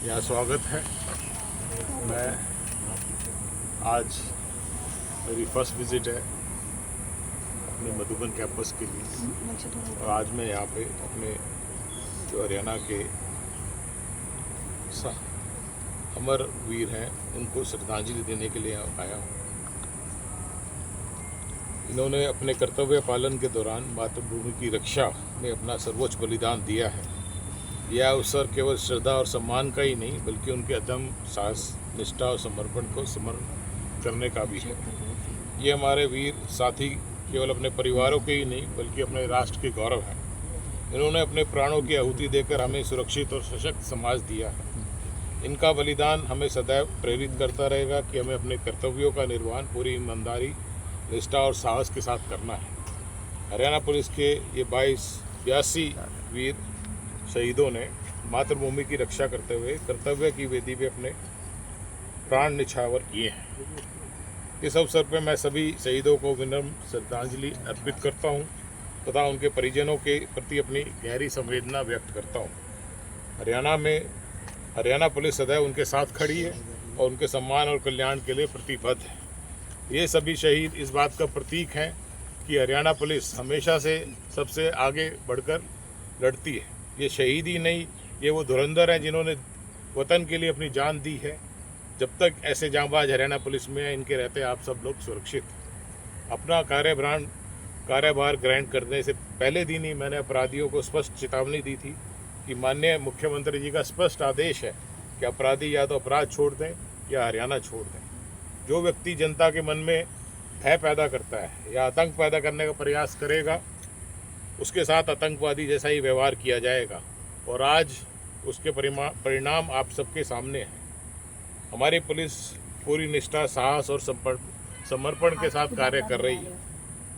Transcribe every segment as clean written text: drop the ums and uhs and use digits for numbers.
यहाँ स्वागत है। मैं आज मेरी फर्स्ट विज़िट है अपने मधुबन कैंपस के लिए और आज मैं यहाँ पे अपने जो हरियाणा के अमर वीर हैं उनको श्रद्धांजलि देने के लिए आया हूँ। इन्होंने अपने कर्तव्य पालन के दौरान मातृभूमि की रक्षा में अपना सर्वोच्च बलिदान दिया है। यह अवसर केवल श्रद्धा और सम्मान का ही नहीं बल्कि उनके अदम्य साहस, निष्ठा और समर्पण को स्मरण करने का भी है। ये हमारे वीर साथी केवल अपने परिवारों के ही नहीं बल्कि अपने राष्ट्र के गौरव हैं। इन्होंने अपने प्राणों की आहुति देकर हमें सुरक्षित और सशक्त समाज दिया है। इनका बलिदान हमें सदैव प्रेरित करता रहेगा कि हमें अपने कर्तव्यों का निर्वहन पूरी ईमानदारी, निष्ठा और साहस के साथ करना है। हरियाणा पुलिस के ये 82 वीर शहीदों ने मातृभूमि की रक्षा करते हुए कर्तव्य की वेदी पे अपने प्राण निछावर किए हैं। इस अवसर पर मैं सभी शहीदों को विनम्र श्रद्धांजलि अर्पित करता हूं तथा उनके परिजनों के प्रति अपनी गहरी संवेदना व्यक्त करता हूं। हरियाणा पुलिस सदैव उनके साथ खड़ी है और उनके सम्मान और कल्याण के लिए प्रतिबद्ध है। ये सभी शहीद इस बात का प्रतीक हैं कि हरियाणा पुलिस हमेशा से सबसे आगे बढ़कर लड़ती है। ये शहीद ही नहीं, ये वो धुरंधर हैं जिन्होंने वतन के लिए अपनी जान दी है। जब तक ऐसे जांबाज हरियाणा पुलिस में हैं, इनके रहते आप सब लोग सुरक्षित। अपना कार्यभार ग्रहण करने से पहले दिन ही मैंने अपराधियों को स्पष्ट चेतावनी दी थी कि माननीय मुख्यमंत्री जी का स्पष्ट आदेश है कि अपराधी या तो अपराध छोड़ दें या हरियाणा छोड़ दें। जो व्यक्ति जनता के मन में भय पैदा करता है या आतंक पैदा करने का प्रयास करेगा, उसके साथ आतंकवादी जैसा ही व्यवहार किया जाएगा और आज उसके परिणाम आप सबके सामने हैं। हमारी पुलिस पूरी निष्ठा, साहस और समर्पण के साथ कार्य कर रही है,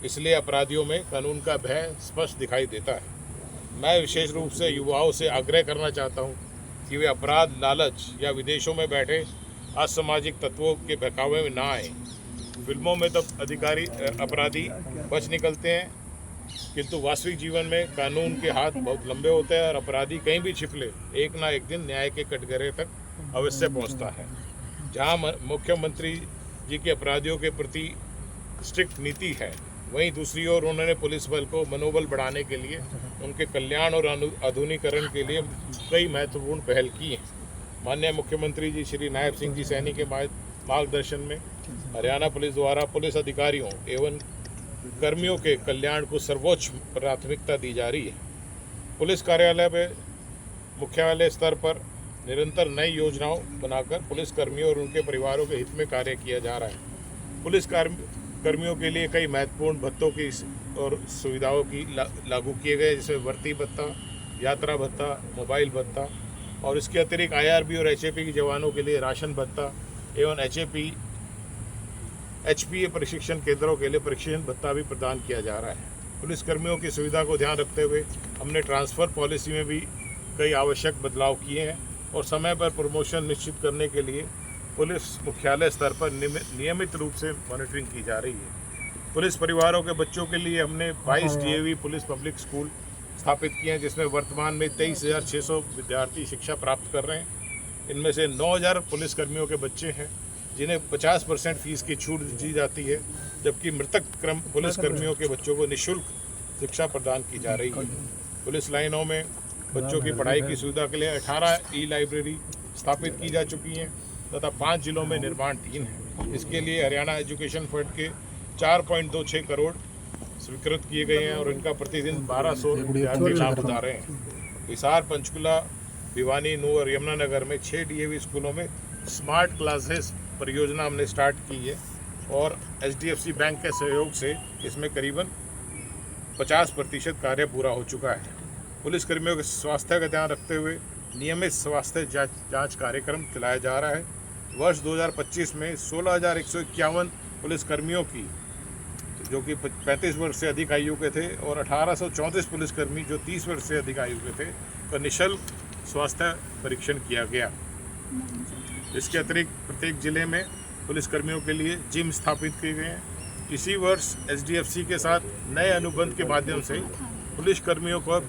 इसलिए अपराधियों में कानून का भय स्पष्ट दिखाई देता है। मैं विशेष रूप से युवाओं से आग्रह करना चाहता हूं कि वे अपराध, लालच या विदेशों में बैठे असामाजिक तत्वों के बहकावे में ना आए। फिल्मों में तो अपराधी बच निकलते हैं, किंतु वास्तविक जीवन में कानून के हाथ बहुत लंबे होते हैं और अपराधी कहीं भी छिप ले, एक ना एक दिन न्याय के कटघरे तक अवश्य पहुंचता है। जहां मुख्यमंत्री जी के अपराधियों के प्रति स्ट्रिक्ट नीति है, वहीं दूसरी ओर उन्होंने पुलिस बल को मनोबल बढ़ाने के लिए, उनके कल्याण और आधुनिकीकरण के लिए कई महत्वपूर्ण पहल की हैं। माननीय मुख्यमंत्री जी श्री नायब सिंह जी सैनी के मार्गदर्शन में हरियाणा पुलिस द्वारा पुलिस अधिकारियों एवं कर्मियों के कल्याण को सर्वोच्च प्राथमिकता दी जा रही है। पुलिस मुख्यालय स्तर पर निरंतर नई योजनाओं बनाकर पुलिस कर्मियों और उनके परिवारों के हित में कार्य किया जा रहा है। पुलिस कर्मियों के लिए कई महत्वपूर्ण भत्तों की और सुविधाओं की लागू किए गए, जिसमें भर्ती भत्ता, यात्रा भत्ता, मोबाइल भत्ता और इसके अतिरिक्त IRB और HAP के जवानों के लिए राशन भत्ता एवं HPA प्रशिक्षण केंद्रों के लिए प्रशिक्षण भत्ता भी प्रदान किया जा रहा है। पुलिस कर्मियों की सुविधा को ध्यान रखते हुए हमने ट्रांसफ़र पॉलिसी में भी कई आवश्यक बदलाव किए हैं और समय पर प्रमोशन निश्चित करने के लिए पुलिस मुख्यालय स्तर पर नियमित रूप से मॉनिटरिंग की जा रही है। पुलिस परिवारों के बच्चों के लिए हमने 22 DAV पुलिस पब्लिक स्कूल स्थापित किए हैं, जिसमें वर्तमान में 23,600 विद्यार्थी शिक्षा प्राप्त कर रहे हैं। इनमें से 9,000 पुलिसकर्मियों के बच्चे हैं जिन्हें 50% फीस की छूट दी जाती है, जबकि मृतक पुलिसकर्मियों के बच्चों को निःशुल्क शिक्षा प्रदान की जा रही है। पुलिस लाइनों में बच्चों की पढ़ाई की सुविधा के लिए 18 ई-लाइब्रेरी स्थापित की जा चुकी हैं तथा 5 जिलों में निर्माणाधीन है। इसके लिए हरियाणा एजुकेशन फंड के 4.26 करोड़ स्वीकृत किए गए हैं और इनका प्रतिदिन 1200 विद्यार्थी लाभ उठा रहे हैं। हिसार, पंचकुला, भिवानी, नूंह और यमुनानगर में 6 DAV स्कूलों में स्मार्ट क्लासेस परियोजना हमने स्टार्ट की है और HDFC बैंक के सहयोग से इसमें करीबन 50% कार्य पूरा हो चुका है। पुलिसकर्मियों के स्वास्थ्य का ध्यान रखते हुए नियमित स्वास्थ्य जांच कार्यक्रम चलाया जा रहा है। वर्ष 2025 में 16,151 पुलिसकर्मियों की, जो कि 35 वर्ष से अधिक आयु के थे, और 1834 पुलिसकर्मी जो 30 वर्ष से अधिक आयु के थे, का निःशुल्क स्वास्थ्य परीक्षण किया गया। इसके अतिरिक्त प्रत्येक जिले में पुलिसकर्मियों के लिए जिम स्थापित किए गए हैं। इसी वर्ष HDFC के साथ नए अनुबंध के माध्यम से पुलिसकर्मियों को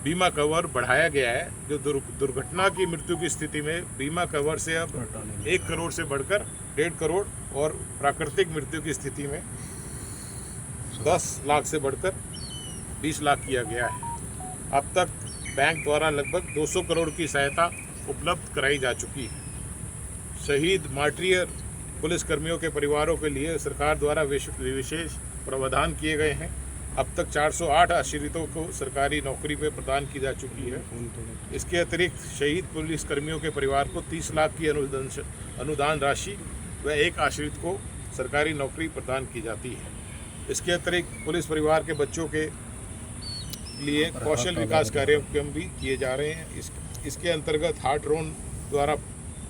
बीमा कवर बढ़ाया गया है। जो दुर्घटना की मृत्यु की स्थिति में बीमा कवर से अब 1 करोड़ से बढ़कर 1.5 करोड़ और प्राकृतिक मृत्यु की स्थिति में 10 लाख से बढ़कर 20 लाख किया गया है। अब तक बैंक द्वारा लगभग 200 करोड़ की सहायता उपलब्ध कराई जा चुकी है। शहीद मार्टियर पुलिस कर्मियों के परिवारों के लिए सरकार द्वारा विशेष प्रावधान किए गए हैं। अब तक 408 आश्रितों को सरकारी नौकरी पे प्रदान की जा चुकी है। इसके अतिरिक्त शहीद पुलिस कर्मियों के परिवार को 30 लाख की अनुदान राशि व एक आश्रित को सरकारी नौकरी प्रदान की जाती है। इसके अतिरिक्त पुलिस परिवार के बच्चों के लिए कौशल विकास कार्यक्रम भी किए जा रहे हैं। इसके अंतर्गत हार्ट रोन द्वारा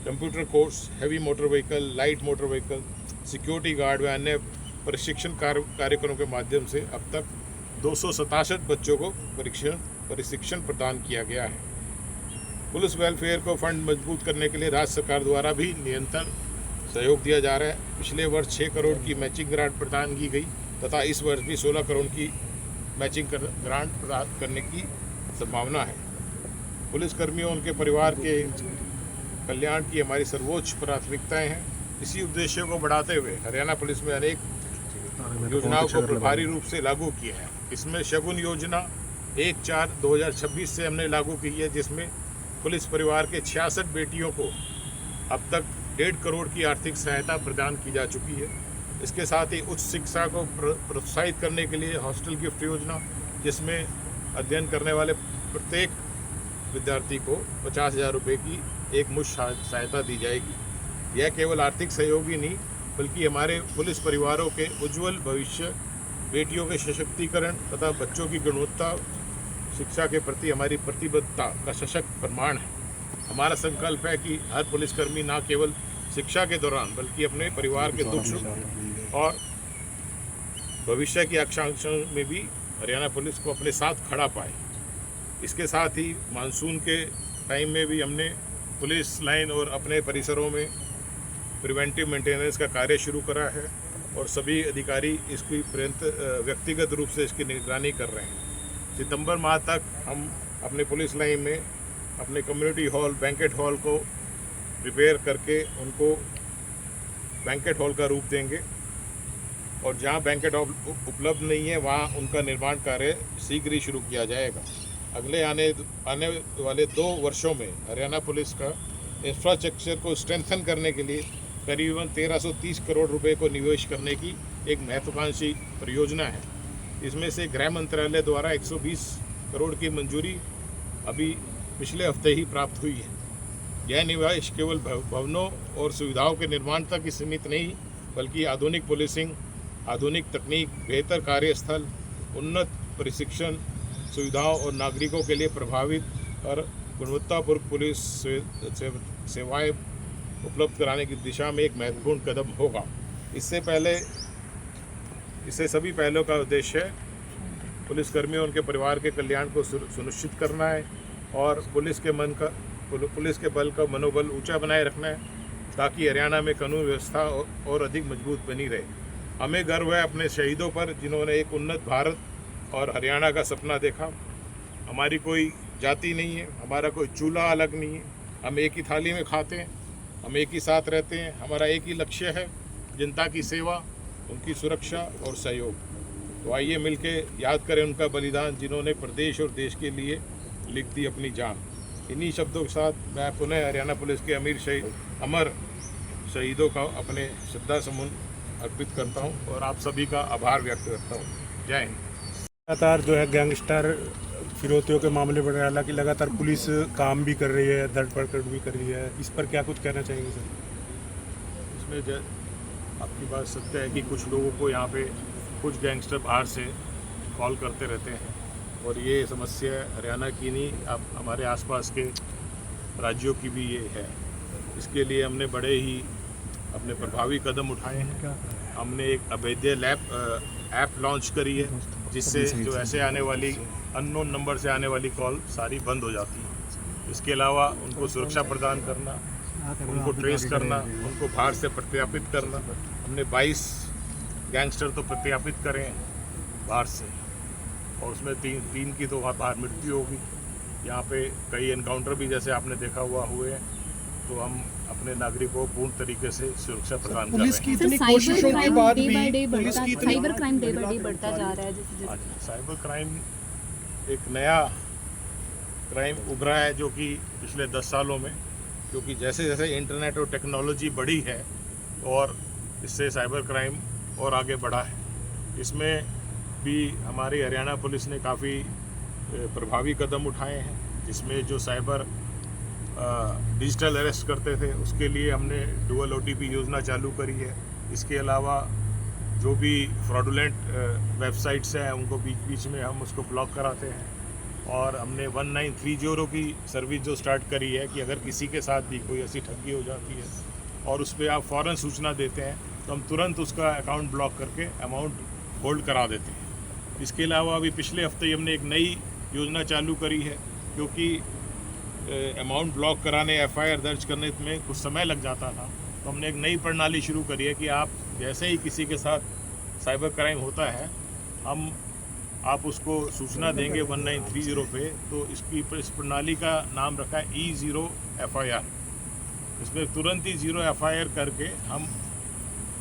computer course, heavy motor vehicle, light motor vehicle, security guard व अन्य प्रशिक्षण कार्यक्रमों के माध्यम से अब तक 267 बच्चों को प्रशिक्षण प्रदान किया गया है। पुलिस वेलफेयर को फंड मजबूत करने के लिए राज्य सरकार द्वारा भी निरंतर सहयोग दिया जा रहा है। पिछले वर्ष 6 करोड़ की मैचिंग ग्रांट प्रदान की गई तथा इस वर्ष भी 16 करोड़ की मैचिंग ग्रांट प्रदान करने की संभावना है। पुलिसकर्मियों उनके परिवार के कल्याण की हमारी सर्वोच्च प्राथमिकताएं हैं। इसी उद्देश्य को बढ़ाते हुए हरियाणा पुलिस में अनेक योजनाओं को प्रभावी रूप से लागू किया है। इसमें शगुन योजना 1/4/2026 से हमने लागू की है, जिसमें पुलिस परिवार के 66 बेटियों को अब तक 1.5 करोड़ की आर्थिक सहायता प्रदान की जा चुकी है। इसके साथ ही उच्च शिक्षा को प्रोत्साहित करने के लिए हॉस्टल गिफ्ट योजना, जिसमें अध्ययन करने वाले प्रत्येक विद्यार्थी को 50,000 रुपये की एक मुश्त सहायता दी जाएगी। यह केवल आर्थिक सहयोग ही नहीं बल्कि हमारे पुलिस परिवारों के उज्जवल भविष्य, बेटियों के सशक्तिकरण तथा बच्चों की गुणवत्ता शिक्षा के प्रति हमारी प्रतिबद्धता का सशक्त प्रमाण है। हमारा संकल्प है कि हर पुलिसकर्मी न केवल शिक्षा के दौरान बल्कि अपने परिवार के दुख सुख और भविष्य की आकांक्षाओं में भी हरियाणा पुलिस को अपने साथ खड़ा पाए। इसके साथ ही मानसून के टाइम में भी हमने पुलिस लाइन और अपने परिसरों में प्रिवेंटिव मेंटेनेंस का कार्य शुरू करा है और सभी अधिकारी इसकी व्यक्तिगत रूप से इसकी निगरानी कर रहे हैं। सितंबर माह तक हम अपने पुलिस लाइन में अपने कम्युनिटी हॉल, बैंकेट हॉल को प्रिपेयर करके उनको बैंकेट हॉल का रूप देंगे और जहां बैंकेट हॉल उपलब्ध नहीं है वहां उनका निर्माण कार्य शीघ्र ही शुरू किया जाएगा। अगले आने वाले 2 वर्षों में हरियाणा पुलिस का इंफ्रास्ट्रक्चर को स्ट्रेंथन करने के लिए करीबन 1330 करोड़ रुपए को निवेश करने की एक महत्वाकांक्षी परियोजना है। इसमें से गृह मंत्रालय द्वारा 120 करोड़ की मंजूरी अभी पिछले हफ्ते ही प्राप्त हुई है। यह निवेश केवल भवनों और सुविधाओं के निर्माण तक ही सीमित नहीं बल्कि आधुनिक पुलिसिंग, आधुनिक तकनीक, बेहतर कार्यस्थल, उन्नत प्रशिक्षण सुविधाओं और नागरिकों के लिए प्रभावित और गुणवत्तापूर्ण पुलिस सेवाएं उपलब्ध कराने की दिशा में एक महत्वपूर्ण कदम होगा। इससे सभी पहलों का उद्देश्य है पुलिसकर्मियों उनके परिवार के कल्याण को सुनिश्चित करना है और पुलिस के बल का मनोबल ऊंचा बनाए रखना है ताकि हरियाणा में कानून व्यवस्था और अधिक मजबूत बनी रहे। हमें गर्व है अपने शहीदों पर जिन्होंने एक उन्नत भारत और हरियाणा का सपना देखा। हमारी कोई जाति नहीं है, हमारा कोई चूल्हा अलग नहीं है, हम एक ही थाली में खाते हैं, हम एक ही साथ रहते हैं। हमारा एक ही लक्ष्य है, जनता की सेवा, उनकी सुरक्षा और सहयोग। तो आइए मिलके याद करें उनका बलिदान जिन्होंने प्रदेश और देश के लिए लिख दी अपनी जान। इन्हीं शब्दों के साथ मैं पुनः हरियाणा पुलिस के अमर शहीदों का अपने श्रद्धा सुमन अर्पित करता हूं और आप सभी का आभार व्यक्त करता हूं। जय हिंद। लगातार जो है गैंगस्टर फिरौतियों के मामले बढ़ रहे हैं, हालांकि लगातार पुलिस काम भी कर रही है, धरपकड़ भी कर रही है, इस पर क्या कुछ कहना चाहेंगे सर? इसमें आपकी बात सत्य है कि कुछ लोगों को यहाँ पे कुछ गैंगस्टर बाहर से कॉल करते रहते हैं और ये समस्या हरियाणा की नहीं, आप हमारे आसपास के राज्यों की भी ये है। इसके लिए हमने बड़े ही अपने प्रभावी कदम उठाए हैं। हमने एक अभेद्य ऐप लॉन्च करी है जिससे जो ऐसे आने वाली अननोन नंबर से आने वाली कॉल सारी बंद हो जाती है। इसके अलावा उनको सुरक्षा प्रदान करना, उनको ट्रेस करना, उनको बाहर से प्रत्यापित करना। हमने 22 गैंगस्टर तो प्रत्यापित करे हैं बाहर से और उसमें तीन की तो वहाँ बाहर मृत्यु होगी। यहाँ पे कई एनकाउंटर भी जैसे आपने देखा हुआ हुए हैं, तो हम अपने नागरिकों को पूर्ण तरीके से सुरक्षा प्रदान कर रहे पुलिस की हैं। इतनी कोशिशों के बाद भी पुलिस की इतनी cyber crime day by day बढ़ता जा रहा है जैसे हाँ जैसे जी, साइबर क्राइम एक नया क्राइम उभरा है जो कि पिछले 10 सालों में, क्योंकि जैसे जैसे इंटरनेट और टेक्नोलॉजी बढ़ी है और इससे साइबर क्राइम और आगे बढ़ा है। इसमें भी हमारी हरियाणा पुलिस ने काफ़ी प्रभावी कदम उठाए हैं, जिसमें जो साइबर डिजिटल अरेस्ट करते थे उसके लिए हमने डुअल OTP योजना चालू करी है। इसके अलावा जो भी फ्रॉडुलेंट वेबसाइट्स हैं उनको बीच बीच में हम उसको ब्लॉक कराते हैं, और हमने 1930 की सर्विस जो स्टार्ट करी है कि अगर किसी के साथ भी कोई ऐसी ठगी हो जाती है और उस पर आप फ़ौरन सूचना देते हैं तो हम तुरंत उसका अकाउंट ब्लॉक करके अमाउंट होल्ड करा देते हैं। इसके अलावा अभी पिछले हफ्ते ही हमने एक नई योजना चालू करी है, क्योंकि अमाउंट ब्लॉक कराने FIR दर्ज करने में कुछ समय लग जाता था, तो हमने एक नई प्रणाली शुरू करी है कि आप जैसे ही किसी के साथ साइबर क्राइम होता है आप उसको सूचना देंगे 1930 पे, तो इस प्रणाली का नाम रखा है E0 FIR। इसमें तुरंत ही 0 FIR करके हम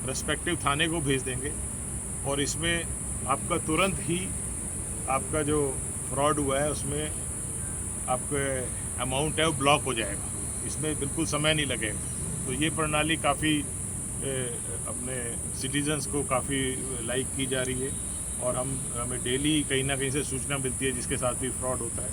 रेस्पेक्टिव थाने को भेज देंगे, और इसमें आपका तुरंत ही आपका जो फ्रॉड हुआ है उसमें आपका अमाउंट है वो ब्लॉक हो जाएगा। इसमें बिल्कुल समय नहीं लगेगा। तो ये प्रणाली काफ़ी अपने सिटीजन्स को काफ़ी लाइक की जा रही है, और हमें डेली कहीं ना कहीं से सूचना मिलती है जिसके साथ भी फ्रॉड होता है,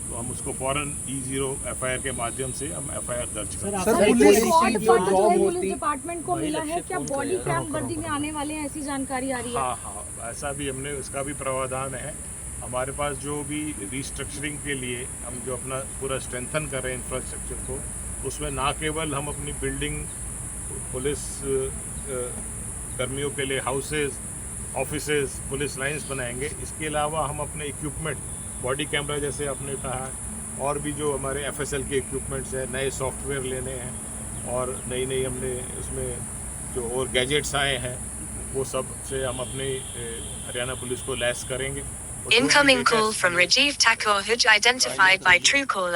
तो हम उसको फ़ौरन E0 FIR के माध्यम से हम FIR दर्ज करते हैं। सर, एक पुलिस स्क्वाड की जो फंड जो जॉब है होती पुलिस डिपार्टमेंट को मिला है, क्या बॉडी कैम वर्दी में आने वाले हैं, ऐसी जानकारी आ रही है? हाँ, ऐसा भी हमने उसका भी प्रावधान है। हमारे पास जो भी रिस्ट्रक्चरिंग के लिए हम जो अपना पूरा स्ट्रेंथन कर रहे हैं इंफ्रास्ट्रक्चर को, उसमें ना केवल हम अपनी बिल्डिंग पुलिस कर्मियों के लिए हाउसेज, ऑफिसेज, पुलिस लाइंस बनाएंगे, इसके अलावा हम अपने इक्विपमेंट, बॉडी कैमरा जैसे आपने कहा, और भी जो हमारे FSL के इक्विपमेंट्स हैं, नए सॉफ्टवेयर लेने हैं, और नई हमने उसमें जो और गैजेट्स आए हैं वो सब से हम अपने हरियाणा पुलिस को लैस करेंगे। Incoming call from Rajiv Thakur Huj identified by Truecaller.